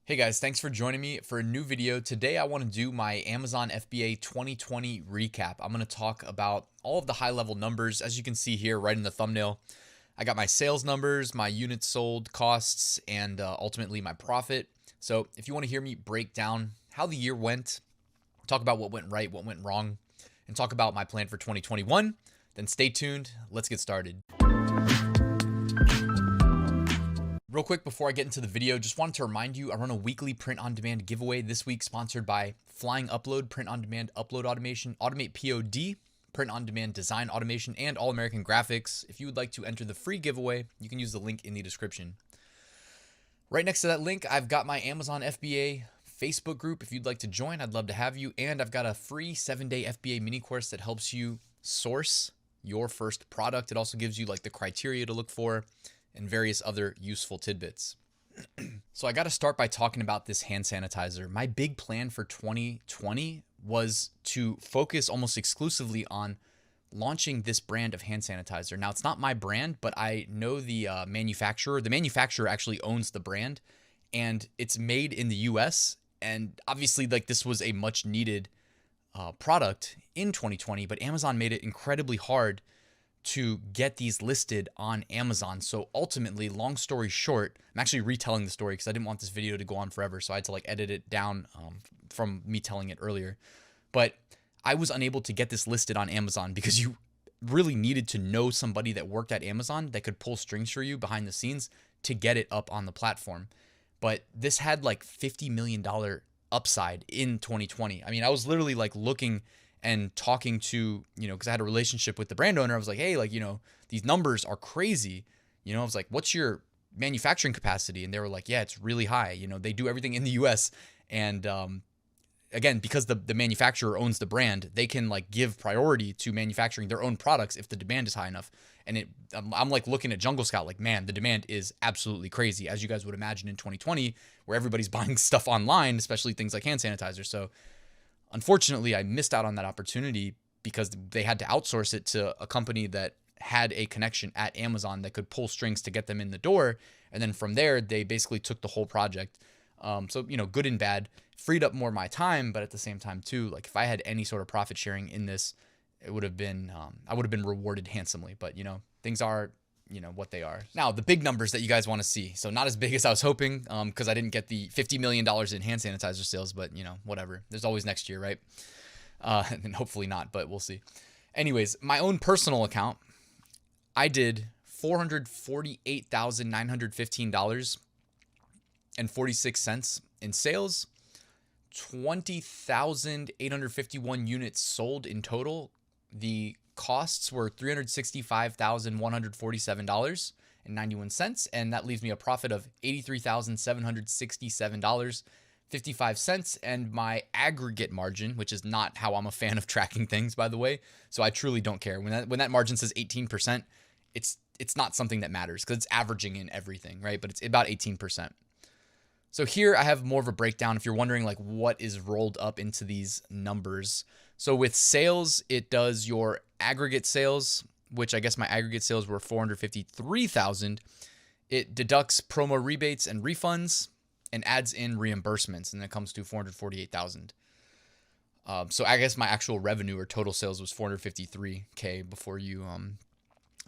Hey guys, thanks for joining me for a new video. Today I want to do my Amazon FBA 2020 recap. I'm going to talk about all of the high level numbers. As you can see here right in the thumbnail, I got my sales numbers, my units sold, costs, and ultimately my profit. So if you want to hear me break down how the year went, talk about what went right, what went wrong, and talk about my plan for 2021, then stay tuned. Let's get started. Real quick before I get into the video, just wanted to remind you I run a weekly print-on-demand giveaway this week sponsored by Flying Upload, print-on-demand upload automation, Automate POD, print-on-demand design automation, and All American Graphics. If you would like to enter the free giveaway, you can use the link in the description. Right next to that link, I've got my Amazon FBA Facebook group. If you'd like to join, I'd love to have you. And I've got a free 7-day FBA mini course that helps you source your first product. It also gives you like the criteria to look for and various other useful tidbits. So I got to start by talking about this hand sanitizer. My big plan for 2020 was to focus almost exclusively on launching this brand of hand sanitizer. Now, it's not my brand, but I know the manufacturer. The manufacturer actually owns the brand, and it's made in the US. And obviously, like, this was a much needed product in 2020, but Amazon made it incredibly hard to get these listed on Amazon. So ultimately, long story short, I'm actually retelling the story because I didn't want this video to go on forever. So I had to like edit it down from me telling it earlier. But I was unable to get this listed on Amazon because you really needed to know somebody that worked at Amazon that could pull strings for you behind the scenes to get it up on the platform. But this had like $50 million upside in 2020. I mean, I was literally like looking and talking to, because I had a relationship with the brand owner. I was like, hey, like, these numbers are crazy. I was like, what's your manufacturing capacity? And they were like, yeah, it's really high. They do everything in the US. And again, because the manufacturer owns the brand, they can like give priority to manufacturing their own products if the demand is high enough. And I'm like looking at Jungle Scout like, man, the demand is absolutely crazy, as you guys would imagine in 2020, where everybody's buying stuff online, especially things like hand sanitizer. So unfortunately, I missed out on that opportunity because they had to outsource it to a company that had a connection at Amazon that could pull strings to get them in the door. And then from there, they basically took the whole project. So, good and bad, freed up more of my time. But at the same time, too, like if I had any sort of profit sharing in this, it would have been, I would have been rewarded handsomely. But, things are what they are. Now, the big numbers that you guys want to see. So not as big as I was hoping because I didn't get the $50 million in hand sanitizer sales, but whatever. There's always next year, right? And hopefully not, but we'll see. Anyways, my own personal account, I did $448,915.46 in sales, 20,851 units sold in total. The costs were $365,147.91, and that leaves me a profit of $83,767.55, and my aggregate margin, which is not how I'm a fan of tracking things, by the way. So I truly don't care. When that margin says 18%, it's not something that matters because it's averaging in everything, right? But it's about 18%. So here I have more of a breakdown if you're wondering like what is rolled up into these numbers. So with sales, it does your aggregate sales, which I guess my aggregate sales were 453,000. It deducts promo rebates and refunds and adds in reimbursements, and then it comes to 448,000. So I guess my actual revenue or total sales was 453K before you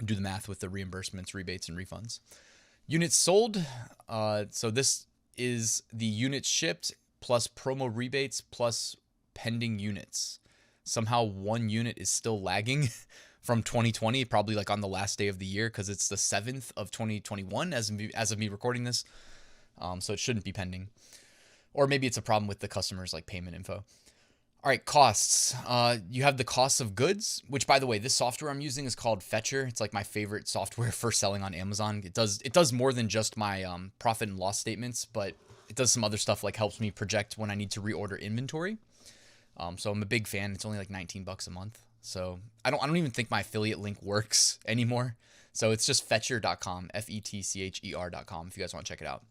do the math with the reimbursements, rebates, and refunds. Units sold. So this is the units shipped plus promo rebates plus pending units. Somehow one unit is still lagging from 2020, probably like on the last day of the year because it's the 7th of 2021 as of me recording this. So it shouldn't be pending. Or maybe it's a problem with the customer's like payment info. All right, costs. You have the costs of goods, which by the way, this software I'm using is called Fetcher. It's like my favorite software for selling on Amazon. It does more than just my profit and loss statements, but it does some other stuff like helps me project when I need to reorder inventory. So I'm a big fan. It's only like $19 a month. So I don't even think my affiliate link works anymore. So it's just fetcher.com, FETCHER.com if you guys want to check it out.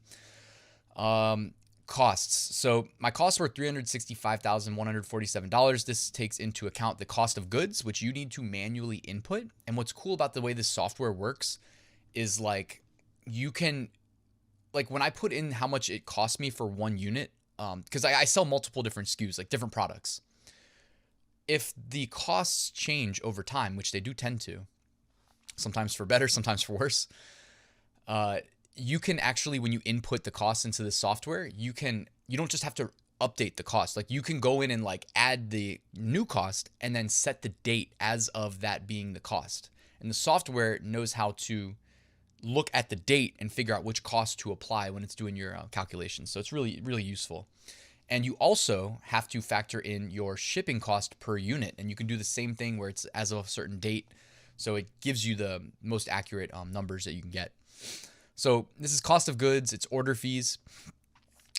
Costs. So my costs were $365,147. This takes into account the cost of goods, which you need to manually input. And what's cool about the way this software works is like you can like when I put in how much it cost me for one unit, because I sell multiple different SKUs, like different products. If the costs change over time, which they do tend to, sometimes for better, sometimes for worse, you can actually, when you input the costs into the software, you don't just have to update the cost. Like you can go in and like add the new cost and then set the date as of that being the cost. And the software knows how to look at the date and figure out which cost to apply when it's doing your calculations. So it's really, really useful. And you also have to factor in your shipping cost per unit. And you can do the same thing where it's as of a certain date. So it gives you the most accurate numbers that you can get. So this is cost of goods, it's order fees.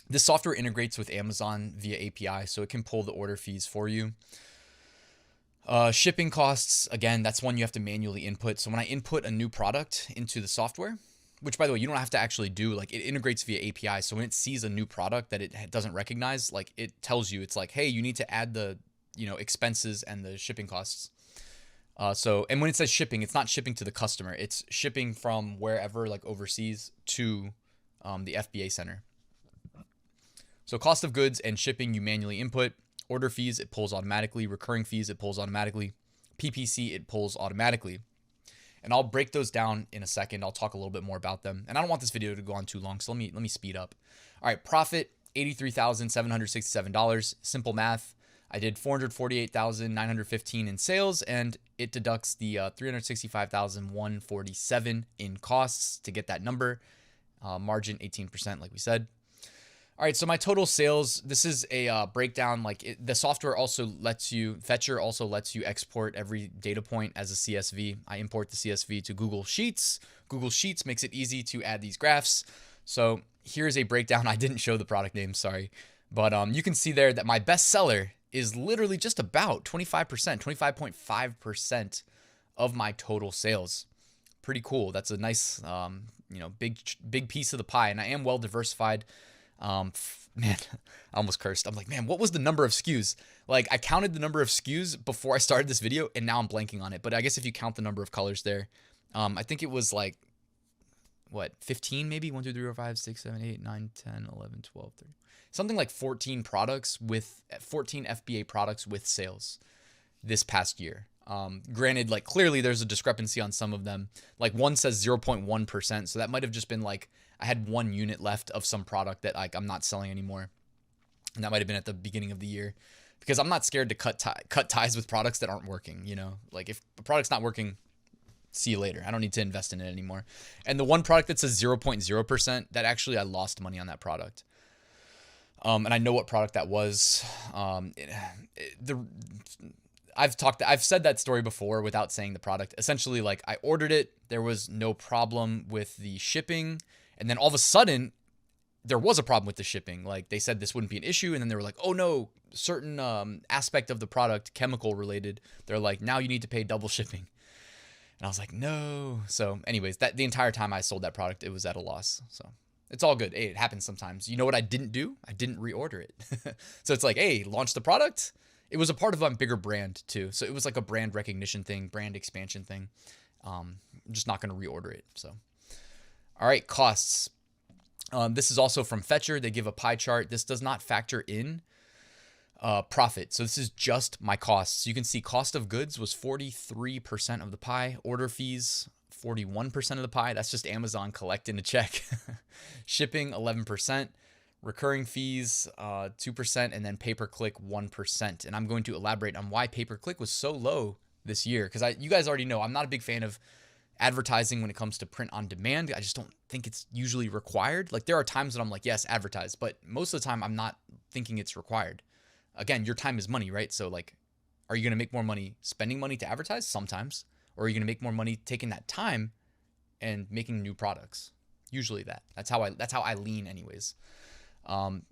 This software integrates with Amazon via API, so it can pull the order fees for you. Shipping costs, again, that's one you have to manually input. So when I input a new product into the software, which by the way, you don't have to actually do, like it integrates via API. So when it sees a new product that it doesn't recognize, like it tells you, it's like, hey, you need to add the, expenses and the shipping costs. And when it says shipping, it's not shipping to the customer. It's shipping from wherever, like overseas, to the FBA center. So cost of goods and shipping, you manually input. Order fees, it pulls automatically. Recurring fees, it pulls automatically. PPC, it pulls automatically. And I'll break those down in a second. I'll talk a little bit more about them. And I don't want this video to go on too long, so let me speed up. All right, profit, $83,767. Simple math. I did $448,915 in sales, and it deducts the $365,147 in costs to get that number. Margin 18%, like we said. All right, so my total sales, this is a breakdown. Like the software also lets you, Fetcher also lets you export every data point as a CSV. I import the CSV to Google Sheets. Google Sheets makes it easy to add these graphs. So here's a breakdown. I didn't show the product name, sorry. But you can see there that my best seller is literally just about 25%, 25.5% of my total sales. Pretty cool. That's a nice, big piece of the pie. And I am well diversified. Man, I almost cursed. I'm like, man, what was the number of SKUs? Like I counted the number of SKUs before I started this video and now I'm blanking on it. But I guess if you count the number of colors there, I think it was like, 15 maybe? 1, 2, 3, 4, 5, 6, 7, 8, 9, 10, 11, 12, 13. Something like 14 products with 14 FBA products with sales this past year. Granted, like clearly there's a discrepancy on some of them. Like one says 0.1%. So that might've just been like, I had one unit left of some product that like I'm not selling anymore. And that might've been at the beginning of the year because I'm not scared to cut ties with products that aren't working. Like if a product's not working, see you later. I don't need to invest in it anymore. And the one product that says 0.0%, that actually I lost money on that product. And I know what product that was. I've said that story before without saying the product. Essentially, like I ordered it, there was no problem with the shipping, and then all of a sudden, there was a problem with the shipping. Like they said this wouldn't be an issue, and then they were like, oh no, certain aspect of the product, chemical related, they're like, now you need to pay double shipping. And I was like, no. So anyways, the entire time I sold that product, it was at a loss. So it's all good. Hey, it happens sometimes. You know what I didn't do? I didn't reorder it. So it's like, hey, launch the product. It was a part of a bigger brand too. So it was like a brand recognition thing, brand expansion thing. I'm just not going to reorder it. So, all right, costs. This is also from Fetcher. They give a pie chart. This does not factor in profit. So this is just my costs. You can see cost of goods was 43% of the pie. Order fees, 41% of the pie. That's just Amazon collecting a check. Shipping, 11%. Recurring fees, 2%, and then pay-per-click, 1%. And I'm going to elaborate on why pay-per-click was so low this year, because you guys already know I'm not a big fan of advertising when it comes to print on demand. I just don't think it's usually required. Like there are times that I'm like, yes, advertise, but most of the time I'm not thinking it's required. Again, your time is money, right? So like, are you going to make more money spending money to advertise? Sometimes. Or are you going to make more money taking that time and making new products? Usually that's how I lean anyways.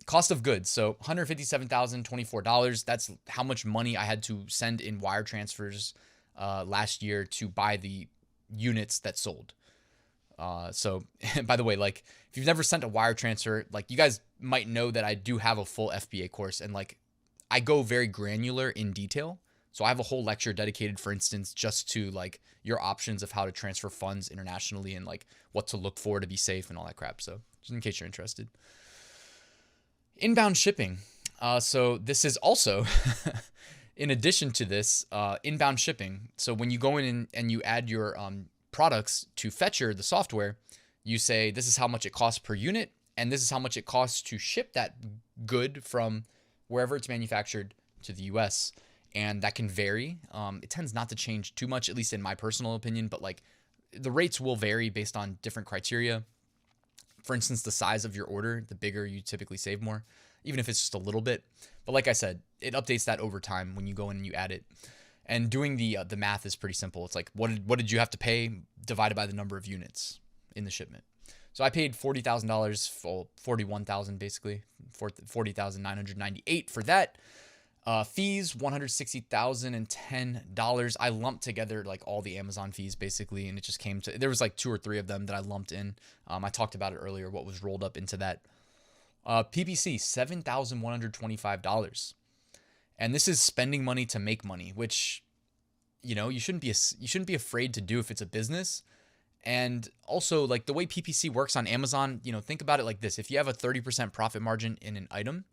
Cost of goods. So $157,024. That's how much money I had to send in wire transfers last year to buy the units that sold. So by the way, like if you've never sent a wire transfer, like you guys might know that I do have a full FBA course, and like I go very granular in detail. So I have a whole lecture dedicated, for instance, just to like your options of how to transfer funds internationally and like what to look for to be safe and all that crap. So just in case you're interested. Inbound shipping. So this is also, in addition to this, inbound shipping. So when you go in and you add your products to Fetcher, the software, you say this is how much it costs per unit, and this is how much it costs to ship that good from wherever it's manufactured to the US. And that can vary. It tends not to change too much, at least in my personal opinion, but like the rates will vary based on different criteria. For instance, the size of your order, the bigger you typically save more, even if it's just a little bit. But like I said, it updates that over time when you go in and you add it. And doing the math is pretty simple. It's like, what did you have to pay divided by the number of units in the shipment. So I paid $40,000, for $41,000 basically, $40,998 for that. Fees, $160,010. I lumped together like all the Amazon fees basically, and it just came to, there was like 2 or 3 of them that I lumped in. I talked about it earlier, what was rolled up into that. PPC, $7,125. And this is spending money to make money, which, you know, you shouldn't be afraid to do if it's a business. And also, like, the way PPC works on Amazon, you know, think about it like this. If you have a 30% profit margin in an item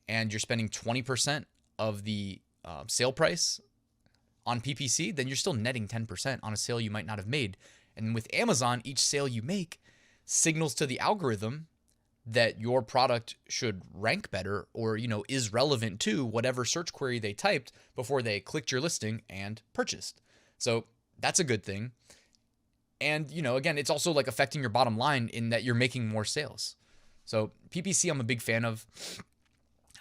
and you're spending 20% of the sale price on PPC, then you're still netting 10% on a sale you might not have made. And with Amazon, each sale you make signals to the algorithm that your product should rank better, or, you know, is relevant to whatever search query they typed before they clicked your listing and purchased. So that's a good thing. And, you know, again, it's also like affecting your bottom line in that you're making more sales. So PPC, I'm a big fan of.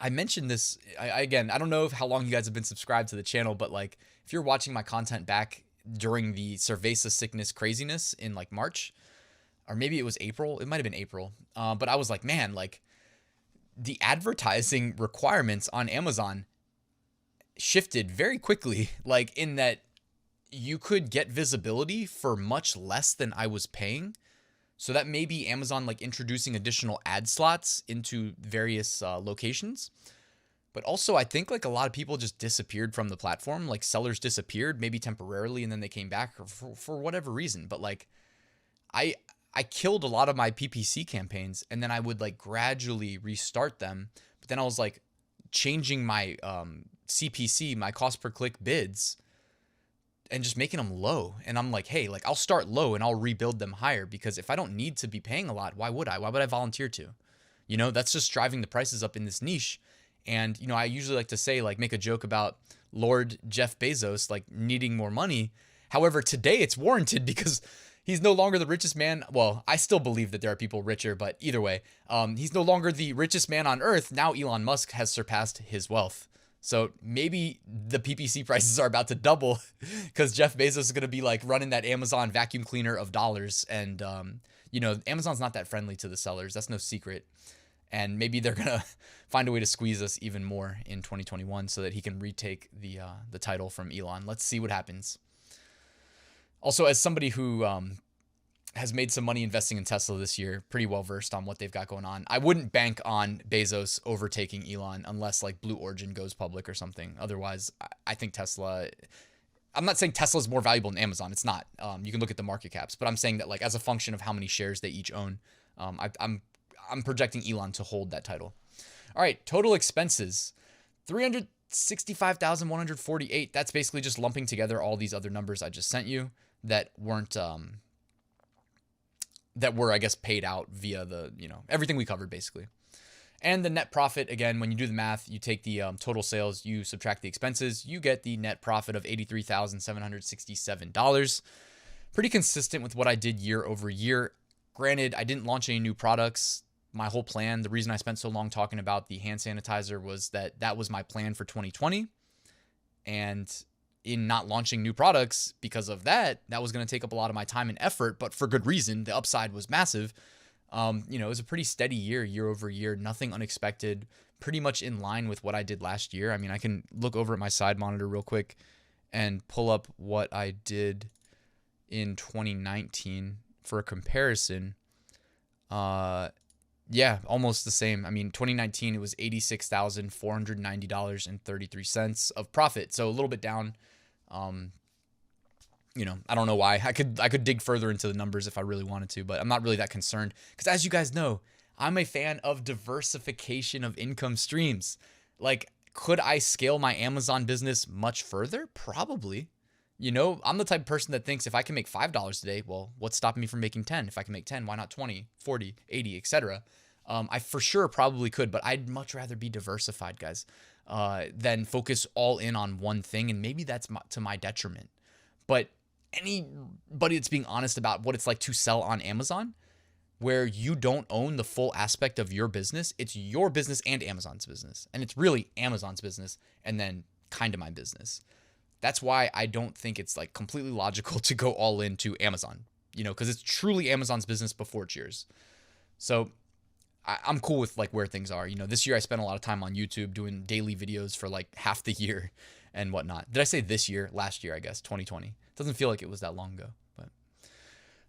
I mentioned this, again, I don't know how long you guys have been subscribed to the channel, but like if you're watching my content back during the cerveza sickness craziness in like March, or maybe it was April, it might've been April. But I was like, man, like the advertising requirements on Amazon shifted very quickly, like in that you could get visibility for much less than I was paying. So that may be Amazon like introducing additional ad slots into various locations. But also I think like a lot of people just disappeared from the platform. Like sellers disappeared, maybe temporarily, and then they came back for whatever reason. But like I killed a lot of my PPC campaigns, and then I would like gradually restart them. But then I was like changing my CPC, my cost per click bids, and just making them low. And I'm like, hey, like I'll start low and I'll rebuild them higher, because if I don't need to be paying a lot, why would I? Why would I volunteer to? You know, that's just driving the prices up in this niche. And, you know, I usually like to say, like, make a joke about Lord Jeff Bezos, like needing more money. However, today it's warranted because he's no longer the richest man. Well, I still believe that there are people richer, but either way, he's no longer the richest man on earth. Now Elon Musk has surpassed his wealth. So maybe the PPC prices are about to double because Jeff Bezos is going to be like running that Amazon vacuum cleaner of dollars. And, you know, Amazon's not that friendly to the sellers. That's no secret. And maybe they're going to find a way to squeeze us even more in 2021 so that he can retake the title from Elon. Let's see what happens. Also, as somebody who has made some money investing in Tesla this year, pretty well versed on what they've got going on, I wouldn't bank on Bezos overtaking Elon unless like Blue Origin goes public or something. Otherwise, I think Tesla, I'm not saying Tesla is more valuable than Amazon. It's not. You can look at the market caps, but I'm saying that like as a function of how many shares they each own, I'm projecting Elon to hold that title. All right, total expenses, $365,148. That's basically just lumping together all these other numbers I just sent you that weren't that were, I guess, paid out via the, you know, everything we covered basically. And the net profit, again, when you do the math, you take the total sales, you subtract the expenses, you get the net profit of $83,767. Pretty consistent with what I did year over year. Granted, I didn't launch any new products. My whole plan, the reason I spent so long talking about the hand sanitizer was that was my plan for 2020. And in not launching new products because of that was going to take up a lot of my time and effort, but for good reason. The upside was massive. You know, it was a pretty steady year over year, nothing unexpected, pretty much in line with what I did last year. I mean, I can look over at my side monitor real quick and pull up what I did in 2019 for a comparison. Yeah, almost the same. I mean, 2019, it was $86,490.33 of profit. So a little bit down. Um, I don't know why. I could dig further into the numbers if I really wanted to, but I'm not really that concerned because as you guys know, I'm a fan of diversification of income streams. Like, could I scale my Amazon business much further? Probably. I'm the type of person that thinks if I can make $5 today, well, what's stopping me from making 10? If I can make 10, why not 20, 40, 80, etc.? I for sure probably could, but I'd much rather be diversified, guys, than focus all in on one thing. And maybe that's to my detriment. But anybody that's being honest about what it's like to sell on Amazon, where you don't own the full aspect of your business, it's your business and Amazon's business. And it's really Amazon's business and then kind of my business. That's why I don't think it's like completely logical to go all into Amazon, because it's truly Amazon's business before it's yours. So I'm cool with like where things are. This year I spent a lot of time on YouTube doing daily videos for like half the year and whatnot. Did I say this year? Last year, I guess, 2020. Doesn't feel like it was that long ago, but.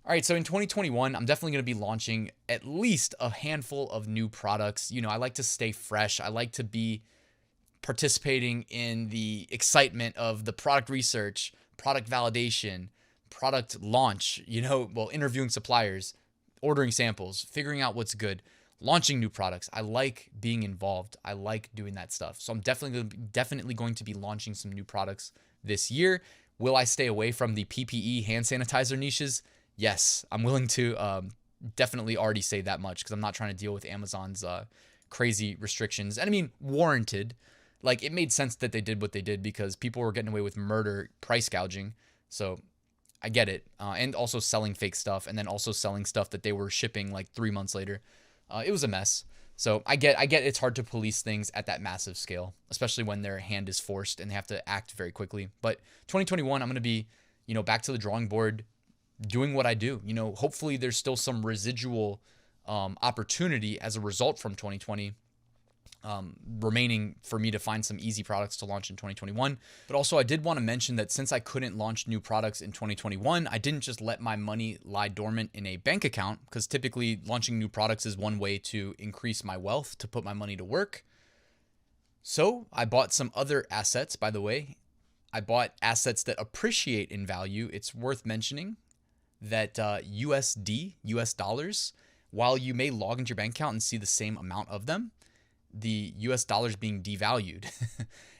All right, so in 2021, I'm definitely going to be launching at least a handful of new products. I like to stay fresh. I like to be participating in the excitement of the product research, product validation, product launch, interviewing suppliers, ordering samples, figuring out what's good, launching new products. I like being involved. I like doing that stuff. So I'm definitely going to be launching some new products this year. Will I stay away from the PPE hand sanitizer niches? Yes, I'm willing to definitely already say that much because I'm not trying to deal with Amazon's crazy restrictions. And I mean, warranted. Like, it made sense that they did what they did because people were getting away with murder price gouging. So I get it. And also selling fake stuff and then also selling stuff that they were shipping like 3 months later. It was a mess. So I get it's hard to police things at that massive scale, especially when their hand is forced and they have to act very quickly. But 2021, I'm going to be, back to the drawing board, doing what I do. Hopefully there's still some residual opportunity as a result from 2020 remaining for me to find some easy products to launch in 2021. But also I did want to mention that since I couldn't launch new products in 2021, I didn't just let my money lie dormant in a bank account, because typically launching new products is one way to increase my wealth, to put my money to work. So I bought some other assets, by the way. I bought assets that appreciate in value. It's worth mentioning that USD, US dollars, while you may log into your bank account and see the same amount of them, the US dollar is being devalued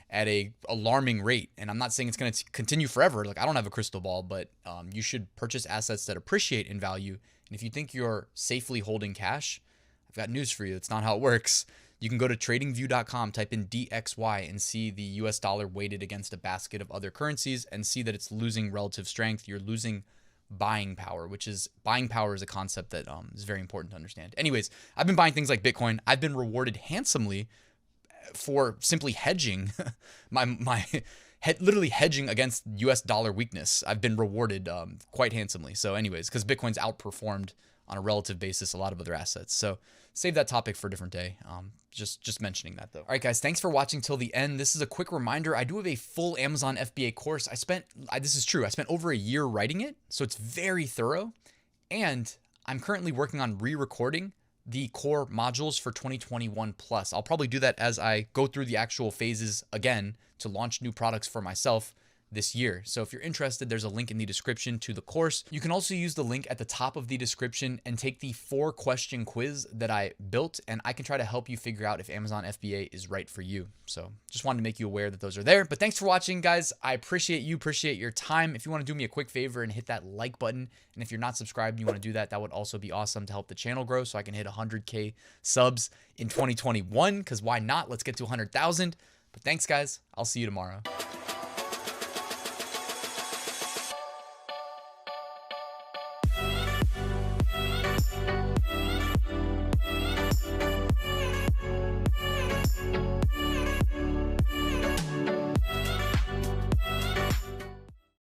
at a alarming rate. And I'm not saying it's going to continue forever. Like, I don't have a crystal ball, but you should purchase assets that appreciate in value. And if you think you're safely holding cash, I've got news for you. That's not how it works. You can go to tradingview.com, type in DXY, and see the US dollar weighted against a basket of other currencies and see that it's losing relative strength. You're losing buying power, buying power is a concept that is very important to understand. Anyways, I've been buying things like Bitcoin. I've been rewarded handsomely for simply hedging literally hedging against US dollar weakness. I've been rewarded quite handsomely. So anyways, because Bitcoin's outperformed on a relative basis a lot of other assets. So save that topic for a different day. Just mentioning that though. All right, guys, thanks for watching till the end. This is a quick reminder. I do have a full Amazon FBA course. This is true. I spent over a year writing it, so it's very thorough. And I'm currently working on re-recording the core modules for 2021 plus. I'll probably do that as I go through the actual phases again to launch new products for myself this year. So if you're interested, there's a link in the description to the course. You can also use the link at the top of the description and take the 4-question quiz that I built, and I can try to help you figure out if Amazon FBA is right for you. So just wanted to make you aware that those are there. But thanks for watching, guys. I appreciate your time. If you want to do me a quick favor and hit that like button, and if you're not subscribed and you want to do that, that would also be awesome to help the channel grow so I can hit 100K subs in 2021, because why not? Let's get to 100,000. But thanks, guys. I'll see you tomorrow.